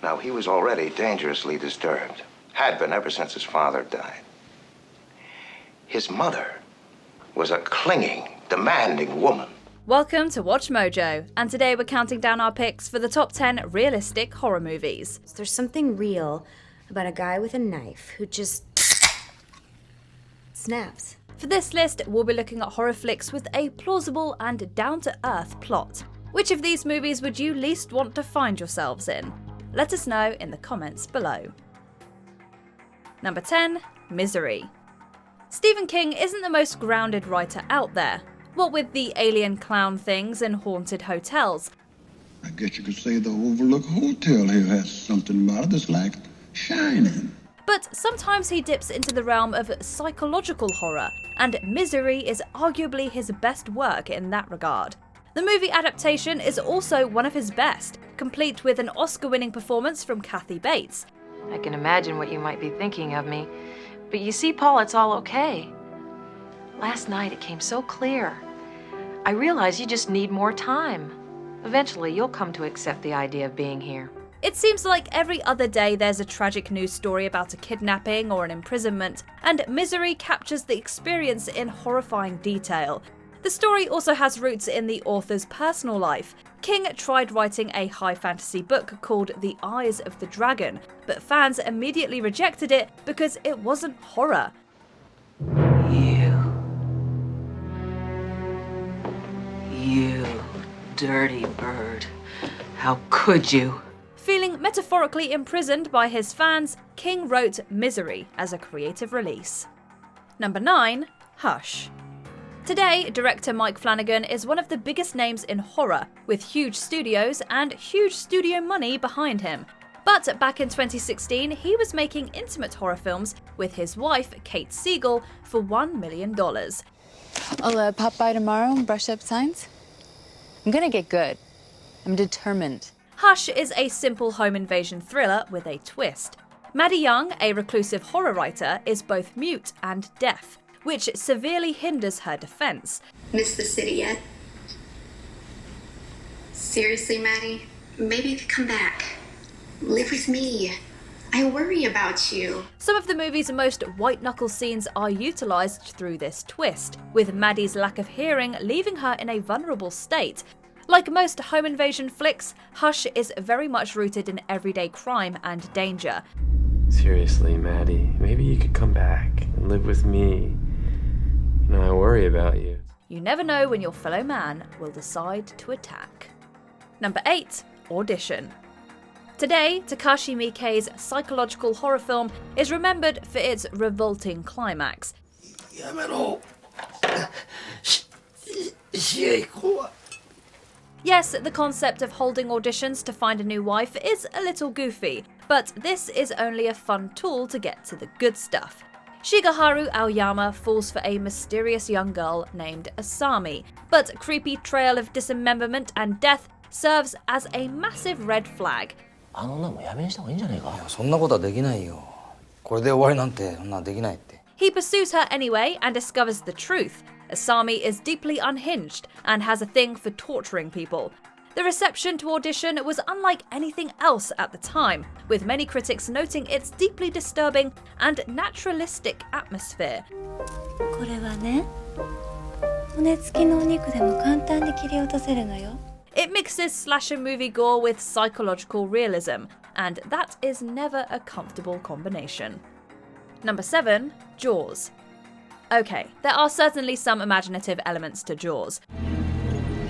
Now, he was already dangerously disturbed. Had been ever since his father died. His mother was a clinging, demanding woman. Welcome to Watch Mojo, and today we're counting down our picks for the top 10 realistic horror movies. There's something real about a guy with a knife who just snaps. For this list, we'll be looking at horror flicks with a plausible and down-to-earth plot. Which of these movies would you least want to find yourselves in? Let us know in the comments below. Number 10, Misery. Stephen King isn't the most grounded writer out there. What with the alien clown things and haunted hotels. I guess you could say the Overlook Hotel here has something about it that's like shining. But sometimes he dips into the realm of psychological horror, and Misery is arguably his best work in that regard. The movie adaptation is also one of his best, complete with an Oscar-winning performance from Kathy Bates. I can imagine what you might be thinking of me, but you see, Paul, it's all okay. Last night it came so clear. I realize you just need more time. Eventually you'll come to accept the idea of being here. It seems like every other day there's a tragic news story about a kidnapping or an imprisonment, and Misery captures the experience in horrifying detail. The story also has roots in the author's personal life. King tried writing a high fantasy book called The Eyes of the Dragon, but fans immediately rejected it because it wasn't horror. You dirty bird. How could you? Feeling metaphorically imprisoned by his fans, King wrote Misery as a creative release. Number 9, Hush. Today, director Mike Flanagan is one of the biggest names in horror, with huge studios and huge studio money behind him. But back in 2016, he was making intimate horror films with his wife, Kate Siegel, for $1 million. I'll pop by tomorrow and brush up signs. I'm gonna get good. I'm determined. Hush is a simple home invasion thriller with a twist. Maddie Young, a reclusive horror writer, is both mute and deaf, which severely hinders her defense. Miss the city yet? Seriously, Maddie? Maybe you could come back. Live with me. I worry about you. Some of the movie's most white-knuckle scenes are utilised through this twist, with Maddie's lack of hearing leaving her in a vulnerable state. Like most home invasion flicks, Hush is very much rooted in everyday crime and danger. Seriously, Maddie, maybe you could come back and live with me. You know, I worry about you. You never know when your fellow man will decide to attack. Number 8, Audition. Today, Takashi Miike's psychological horror film is remembered for its revolting climax. Yes, the concept of holding auditions to find a new wife is a little goofy, but this is only a fun tool to get to the good stuff. Shigeharu Aoyama falls for a mysterious young girl named Asami, but a creepy trail of dismemberment and death serves as a massive red flag. あの女もやめにした方がいいんじゃないか。いや、そんなことはできないよ。これで終わりなんてそんなできないって。He pursues her anyway and discovers the truth. Asami is deeply unhinged and has a thing for torturing people. The reception to Audition was unlike anything else at the time, with many critics noting its deeply disturbing and naturalistic atmosphere. これはね、骨付きのお肉でも簡単に切り落とせるのよ。It mixes slasher movie gore with psychological realism, and that is never a comfortable combination. Number 7, Jaws. Okay, there are certainly some imaginative elements to Jaws.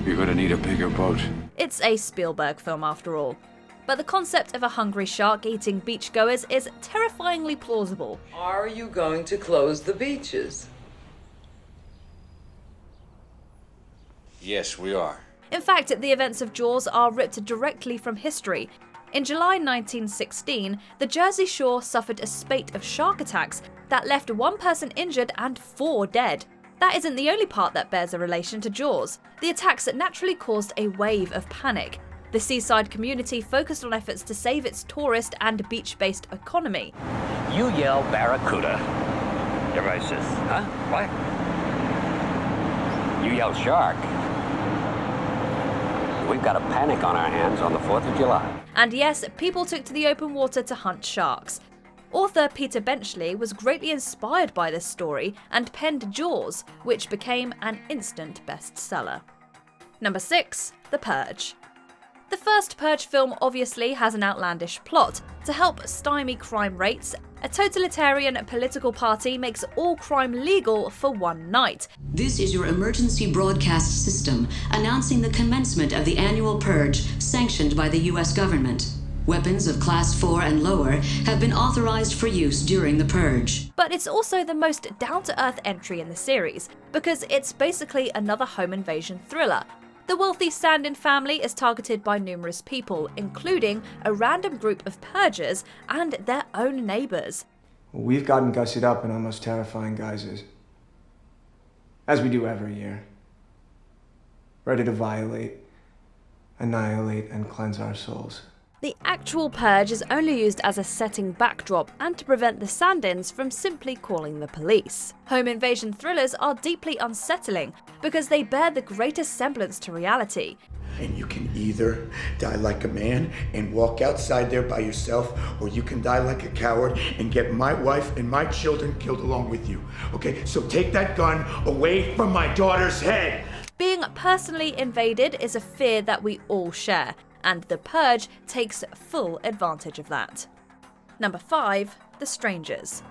You're gonna need a bigger boat. It's a Spielberg film after all. But the concept of a hungry shark eating beachgoers is terrifyingly plausible. Are you going to close the beaches? Yes, we are. In fact, the events of Jaws are ripped directly from history. In July 1916, the Jersey Shore suffered a spate of shark attacks that left one person injured and 4 dead. That isn't the only part that bears a relation to Jaws. The attacks naturally caused a wave of panic. The seaside community focused on efforts to save its tourist and beach-based economy. You yell barracuda. Everybody says, huh? What? You yell shark. We've got a panic on our hands on the 4th of July. And yes, people took to the open water to hunt sharks. Author Peter Benchley was greatly inspired by this story and penned Jaws, which became an instant bestseller. Number 6. The Purge. The first Purge film obviously has an outlandish plot. To help stymie crime rates, a totalitarian political party makes all crime legal for one night. This is your emergency broadcast system announcing the commencement of the annual purge sanctioned by the U.S. government. Weapons of Class 4 and lower have been authorized for use during the purge. But it's also the most down-to-earth entry in the series, because it's basically another home invasion thriller. The wealthy stand-in family is targeted by numerous people, including a random group of purgers and their own neighbours. We've gotten gussied up in almost terrifying guises, as we do every year. Ready to violate, annihilate, and cleanse our souls. The actual purge is only used as a setting backdrop and to prevent the stand-ins from simply calling the police. Home invasion thrillers are deeply unsettling because they bear the greatest semblance to reality. And you can either die like a man and walk outside there by yourself, or you can die like a coward and get my wife and my children killed along with you. Okay, so take that gun away from my daughter's head. Being personally invaded is a fear that we all share, and The Purge takes full advantage of that. Number 5. The Strangers.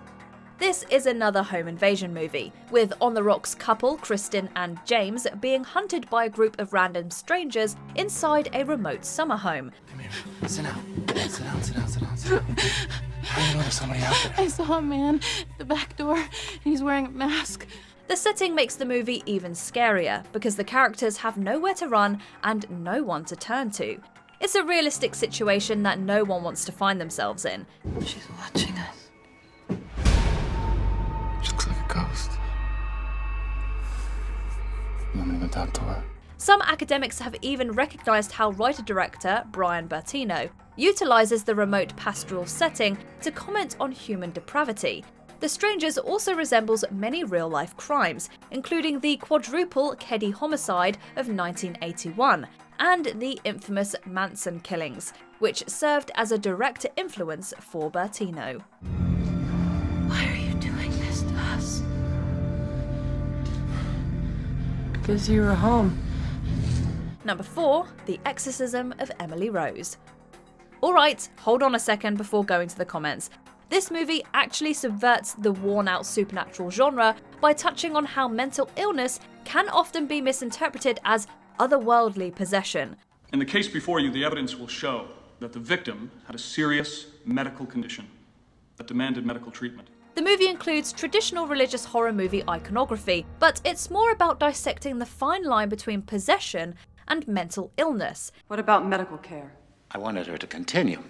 This is another home invasion movie, with on-the-rocks couple Kristen and James being hunted by a group of random strangers inside a remote summer home. Come here. Sit down. Sit down, sit down, sit down, sit down. How do you know there's somebody out there? I saw a man at the back door, and he's wearing a mask. The setting makes the movie even scarier, because the characters have nowhere to run and no one to turn to. It's a realistic situation that no one wants to find themselves in. She's watching us. She looks like a ghost. You want me to go talk to her? Some academics have even recognised how writer-director Brian Bertino utilises the remote pastoral setting to comment on human depravity. The Strangers also resembles many real-life crimes, including the quadruple Keddy homicide of 1981 and the infamous Manson killings, which served as a direct influence for Bertino. Why are you doing this to us? Because you were home. Number 4. The Exorcism of Emily Rose. Alright, hold on a second before going to the comments. This movie actually subverts the worn-out supernatural genre by touching on how mental illness can often be misinterpreted as otherworldly possession. In the case before you, the evidence will show that the victim had a serious medical condition that demanded medical treatment. The movie includes traditional religious horror movie iconography, but it's more about dissecting the fine line between possession and mental illness. What about medical care? I wanted her to continue.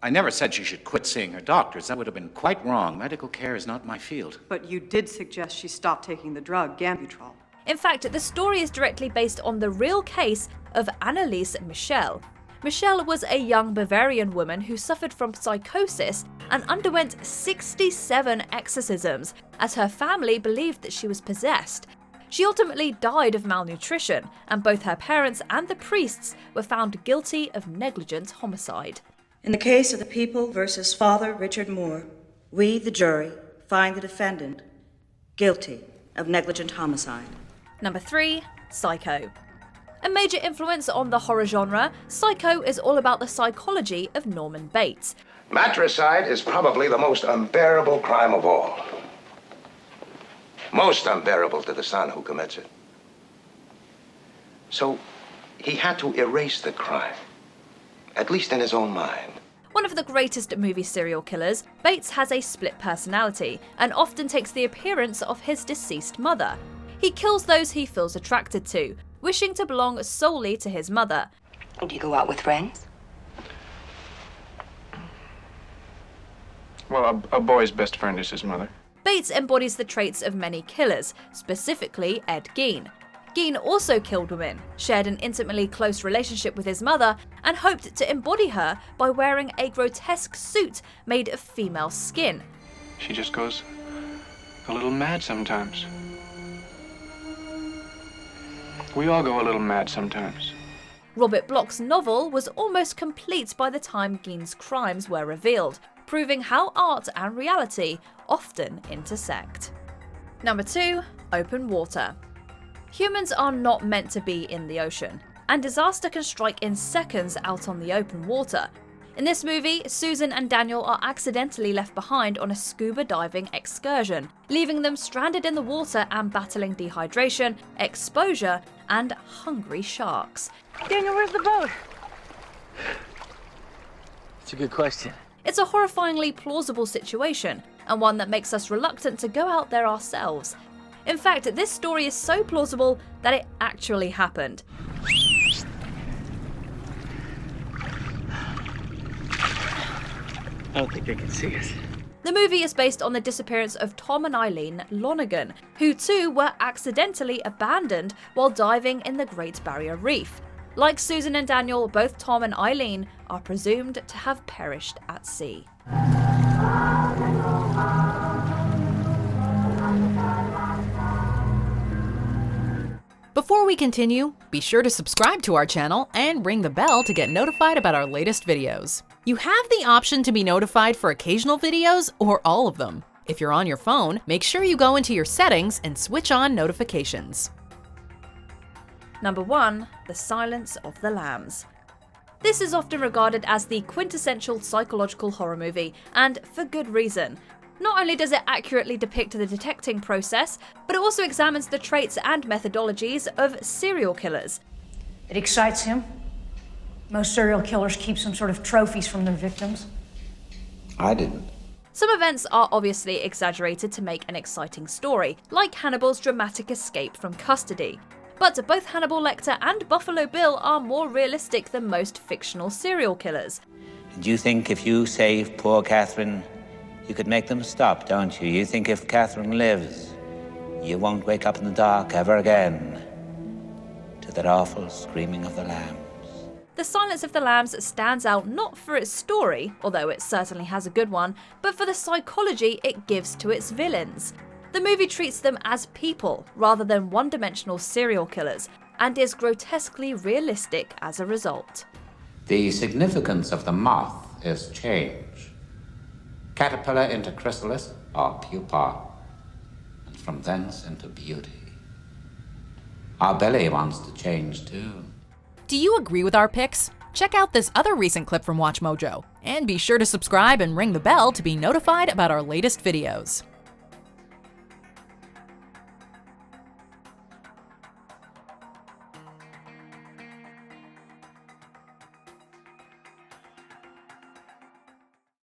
I never said she should quit seeing her doctors. That would have been quite wrong. Medical care is not my field. But you did suggest she stop taking the drug, Gambutrol. In fact, the story is directly based on the real case of Anneliese Michel. Michel was a young Bavarian woman who suffered from psychosis and underwent 67 exorcisms, as her family believed that she was possessed. She ultimately died of malnutrition, and both her parents and the priests were found guilty of negligent homicide. In the case of the People versus Father Richard Moore, we, the jury, find the defendant guilty of negligent homicide. Number 3. Psycho. A major influence on the horror genre, Psycho is all about the psychology of Norman Bates. Matricide is probably the most unbearable crime of all. Most unbearable to the son who commits it. So he had to erase the crime, at least in his own mind. One of the greatest movie serial killers, Bates has a split personality and often takes the appearance of his deceased mother. He kills those he feels attracted to, wishing to belong solely to his mother. Do you go out with friends? Well, a boy's best friend is his mother. Bates embodies the traits of many killers, specifically Ed Gein. Gein also killed women, shared an intimately close relationship with his mother, and hoped to embody her by wearing a grotesque suit made of female skin. She just goes a little mad sometimes. We all go a little mad sometimes. Robert Bloch's novel was almost complete by the time Gein's crimes were revealed, proving how art and reality often intersect. Number 2. Open water. Humans are not meant to be in the ocean, and disaster can strike in seconds out on the open water. In this movie, Susan and Daniel are accidentally left behind on a scuba diving excursion, leaving them stranded in the water and battling dehydration, exposure, and hungry sharks. Daniel, where's the boat? That's a good question. It's a horrifyingly plausible situation, and one that makes us reluctant to go out there ourselves. In fact, this story is so plausible that it actually happened. I don't think they can see us. The movie is based on the disappearance of Tom and Eileen Lonergan, who too were accidentally abandoned while diving in the Great Barrier Reef. Like Susan and Daniel, both Tom and Eileen are presumed to have perished at sea. Before we continue, be sure to subscribe to our channel and ring the bell to get notified about our latest videos. You have the option to be notified for occasional videos or all of them. If you're on your phone, make sure you go into your settings and switch on notifications. Number 1. The Silence of the Lambs. This is often regarded as the quintessential psychological horror movie, and for good reason. Not only does it accurately depict the detecting process, but it also examines the traits and methodologies of serial killers. It excites him. Most serial killers keep some sort of trophies from their victims. I didn't. Some events are obviously exaggerated to make an exciting story, like Hannibal's dramatic escape from custody. But both Hannibal Lecter and Buffalo Bill are more realistic than most fictional serial killers. Do you think if you save poor Catherine, you could make them stop, don't you? You think if Catherine lives, you won't wake up in the dark ever again to that awful screaming of the lambs. The Silence of the Lambs stands out not for its story, although it certainly has a good one, but for the psychology it gives to its villains. The movie treats them as people rather than one-dimensional serial killers, and is grotesquely realistic as a result. The significance of the moth is change. Caterpillar into chrysalis or pupa, and from thence into beauty. Our Billy wants to change too. Do you agree with our picks? Check out this other recent clip from WatchMojo, and be sure to subscribe and ring the bell to be notified about our latest videos.